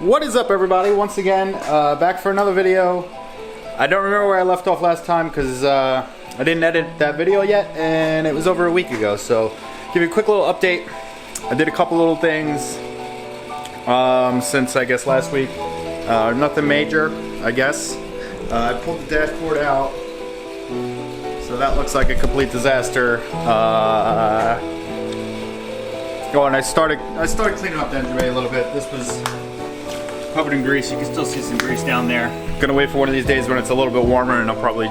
What is up, everybody? Once again, back for another video. I don't remember where I left off last time because I didn't edit that video yet, and it was over a week ago. So, give you a quick little update. I did a couple little things since I guess last week. Nothing major, I guess. I pulled the dashboard out, so that looks like a complete disaster. Oh, and I started cleaning up the engine bay a little bit. This was covered in grease. You can still see some grease down there. Gonna wait for one of these days when it's a little bit warmer, and I'll probably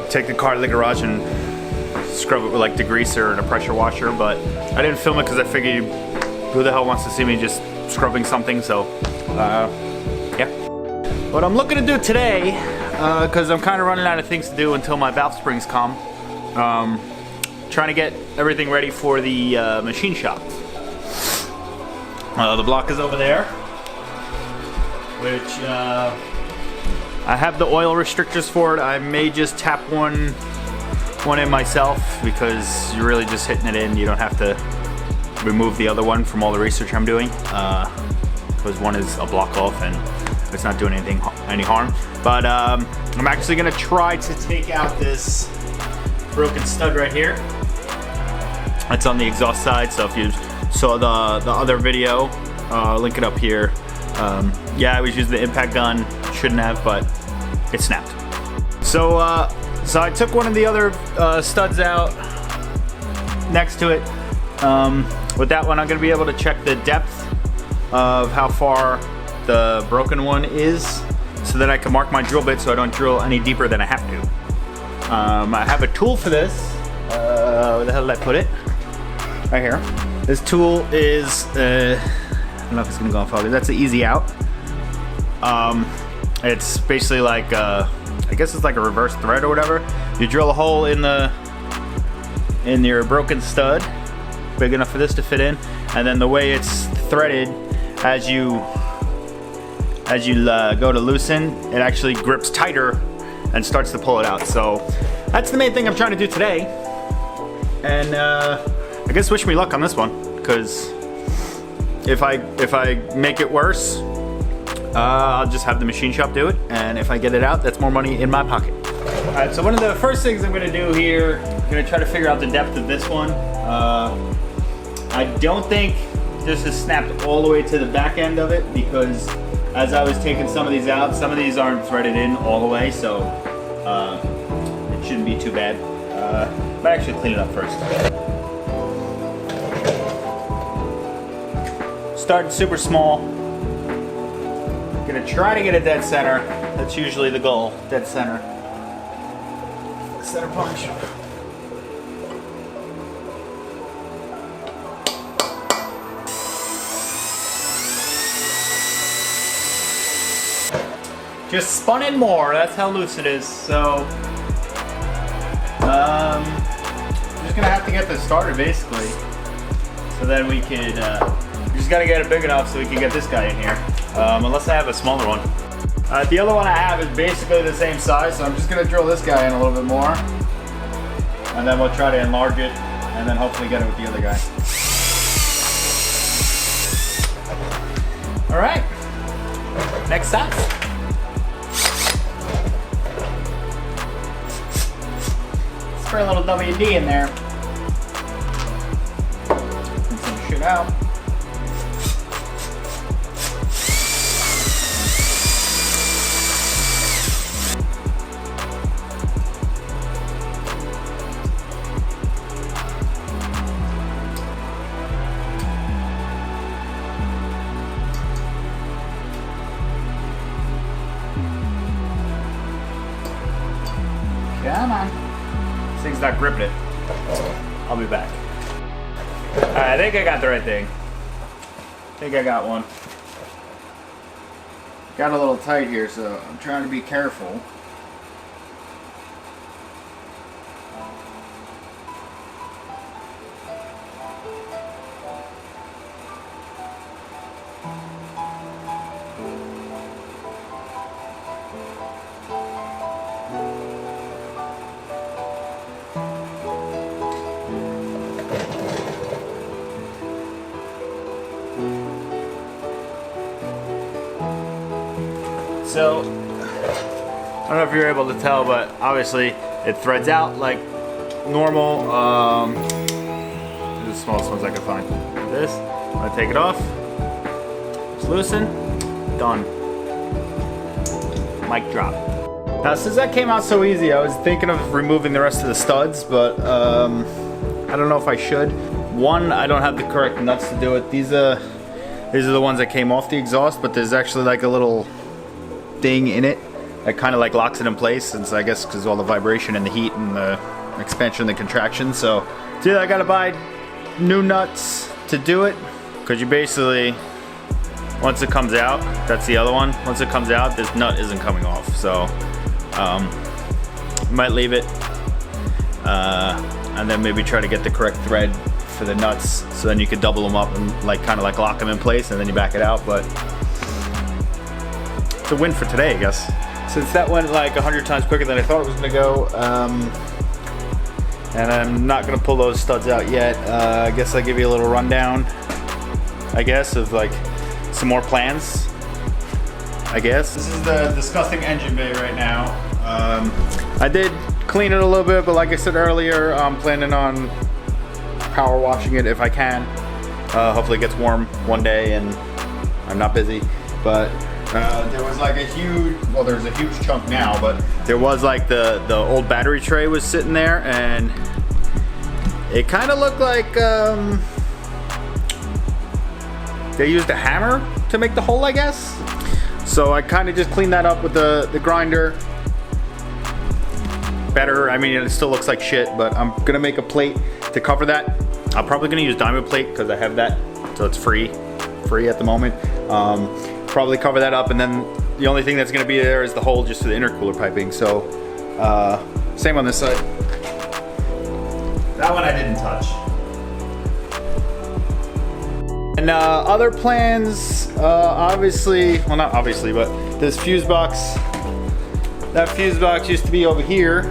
take the car to the garage and scrub it with like degreaser and a pressure washer. But I didn't film it because I figured who the hell wants to see me just scrubbing something? So yeah. What I'm looking to do today, because I'm kind of running out of things to do until my valve springs come. Trying to get everything ready for the machine shop. The block is over there, which I have the oil restrictors for it. I may just tap one in myself because you're really just hitting it in. You don't have to remove the other one from all the research I'm doing, because one is a block off and it's not doing any harm. But I'm actually gonna try to take out this broken stud right here. It's on the exhaust side, so if you saw the other video, link it up here. Yeah, I was using the impact gun, shouldn't have, but it snapped. So I took one of the other studs out next to it. With that one, I'm gonna be able to check the depth of how far the broken one is, so that I can mark my drill bit so I don't drill any deeper than I have to. I have a tool for this. Where the hell did I put it? Right here. This tool is, I don't know if it's gonna go on focus. That's an easy out. It's basically like, I guess it's like a reverse thread or whatever. You drill a hole in your broken stud, big enough for this to fit in, and then the way it's threaded, as you go to loosen, it actually grips tighter and starts to pull it out. So that's the main thing I'm trying to do today. And I guess wish me luck on this one, because if I make it worse, I'll just have the machine shop do it, and if I get it out, that's more money in my pocket. Alright, so one of the first things I'm going to do here, I'm going to try to figure out the depth of this one. I don't think this is snapped all the way to the back end of it, because as I was taking some of these out, some of these aren't threaded in all the way, so it shouldn't be too bad. But actually clean it up first. Starting super small. Gonna try to get a dead center. That's usually the goal, dead center. Center punch. Just spun in more, that's how loose it is. So, just gonna have to get this started basically. So then we could, we just gotta get it big enough so we can get this guy in here. Unless I have a smaller one. The other one I have is basically the same size, so I'm just gonna drill this guy in a little bit more. And then we'll try to enlarge it, and then hopefully get it with the other guy. All right, next size. Spray a little WD in there. Get some shit out. Come on. This thing's not gripping it. I'll be back. Alright, I think I got the right thing. I think I got one. Got a little tight here, so I'm trying to be careful. So, I don't know if you're able to tell, but obviously it threads out like normal. These are the smallest ones I can find. This, I'm gonna take it off. Just loosen, done. Mic drop. Now, since that came out so easy, I was thinking of removing the rest of the studs, but I don't know if I should. One, I don't have the correct nuts to do it. These are the ones that came off the exhaust, but there's actually like a little thing in it that kind of like locks it in place, since I guess because all the vibration and the heat and the expansion and the contraction. So either I gotta buy new nuts to do it, because you basically, once it comes out, that's the other one. Once it comes out, this nut isn't coming off. So might leave it and then maybe try to get the correct thread for the nuts, so then you could double them up and like kind of like lock them in place, and then you back it out. But it's a win for today, I guess. Since that went like 100 times quicker than I thought it was gonna go, and I'm not gonna pull those studs out yet. I guess I'll give you a little rundown, I guess, of like some more plans, I guess. This is the disgusting engine bay right now. I did clean it a little bit, but like I said earlier, I'm planning on power washing it if I can. Hopefully it gets warm one day and I'm not busy. But there was like a huge, well, there's a huge chunk now, but there was like the old battery tray was sitting there, and it kind of looked like they used a hammer to make the hole, I guess. So I kind of just cleaned that up with the grinder. Better, I mean, it still looks like shit, but I'm gonna make a plate to cover that. I'm probably gonna use diamond plate because I have that, so it's free at the moment. Probably cover that up, and then the only thing that's gonna be there is the hole just for the intercooler piping. So same on this side. That one I didn't touch. And other plans, obviously, well, not obviously, but this fuse box. That fuse box used to be over here.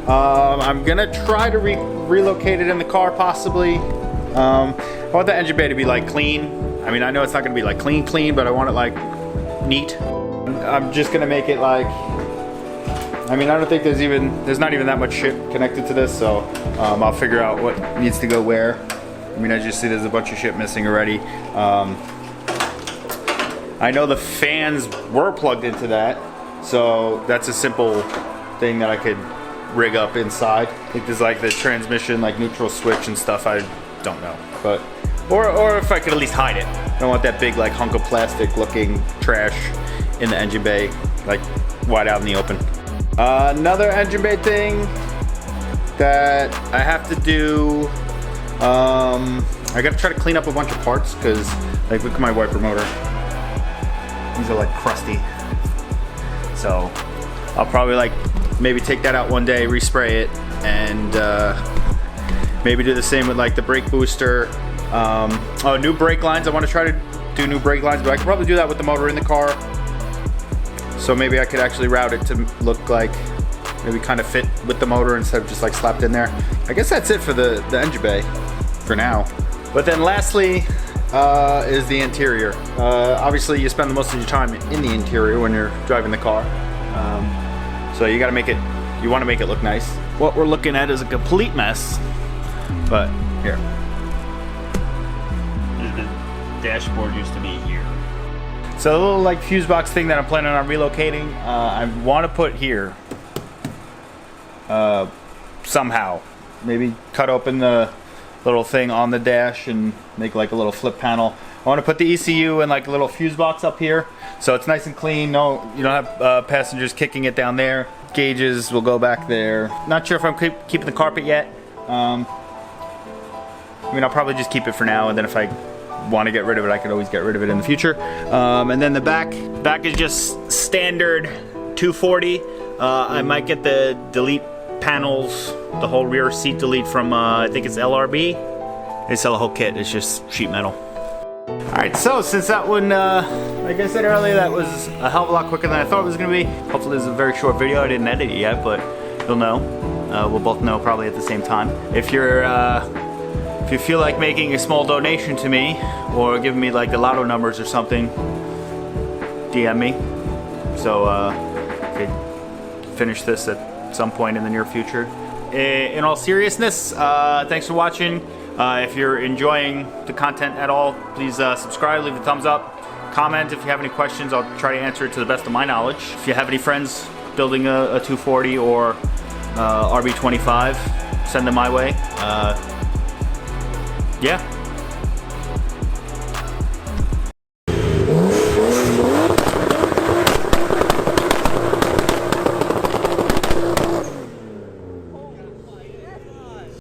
I'm gonna try to relocate it in the car, possibly. I want the engine bay to be like clean. I mean, I know it's not gonna be like clean, but I want it like neat. I'm just gonna make it like, I mean, I don't think there's not even that much shit connected to this, so I'll figure out what needs to go where. I mean, as you see, there's a bunch of shit missing already. I know the fans were plugged into that, so that's a simple thing that I could rig up inside. I think there's like the transmission, like neutral switch and stuff. I don't know, but or if I could at least hide it. I don't want that big like hunk of plastic looking trash in the engine bay, like wide out in the open. Another engine bay thing that I have to do. I gotta try to clean up a bunch of parts, because like look at my wiper motor. These are like crusty. So I'll probably like maybe take that out one day, respray it, and maybe do the same with like the brake booster. Oh, new brake lines. I want to try to do new brake lines, but I could probably do that with the motor in the car. So maybe I could actually route it to look like, maybe kind of fit with the motor instead of just like slapped in there. I guess that's it for the engine bay for now. But then lastly is the interior. Obviously you spend most of your time in the interior when you're driving the car. So you gotta make it, you wanna make it look nice. What we're looking at is a complete mess, but here. The dashboard used to be here. So a little like fuse box thing that I'm planning on relocating, I wanna put here. Somehow. Maybe cut open the little thing on the dash and make like a little flip panel. I want to put the ECU in like a little fuse box up here, so it's nice and clean. No, you don't have passengers kicking it down there. Gauges will go back there. Not sure if I'm keeping the carpet yet. I mean, I'll probably just keep it for now, and then if I want to get rid of it, I could always get rid of it in the future. And then the back is just standard 240. I might get the delete panels, the whole rear seat delete from I think it's LRB. They sell a whole kit. It's just sheet metal. Alright, so since that one, like I said earlier, that was a hell of a lot quicker than I thought it was going to be. Hopefully this is a very short video. I didn't edit it yet, but you'll know. We'll both know probably at the same time. If you feel like making a small donation to me, or giving me like the lotto numbers or something, DM me. So could finish this at some point in the near future. In all seriousness, thanks for watching. If you're enjoying the content at all, please subscribe, leave a thumbs up, comment if you have any questions. I'll try to answer it to the best of my knowledge. If you have any friends building a 240 or RB25, send them my way. Yeah.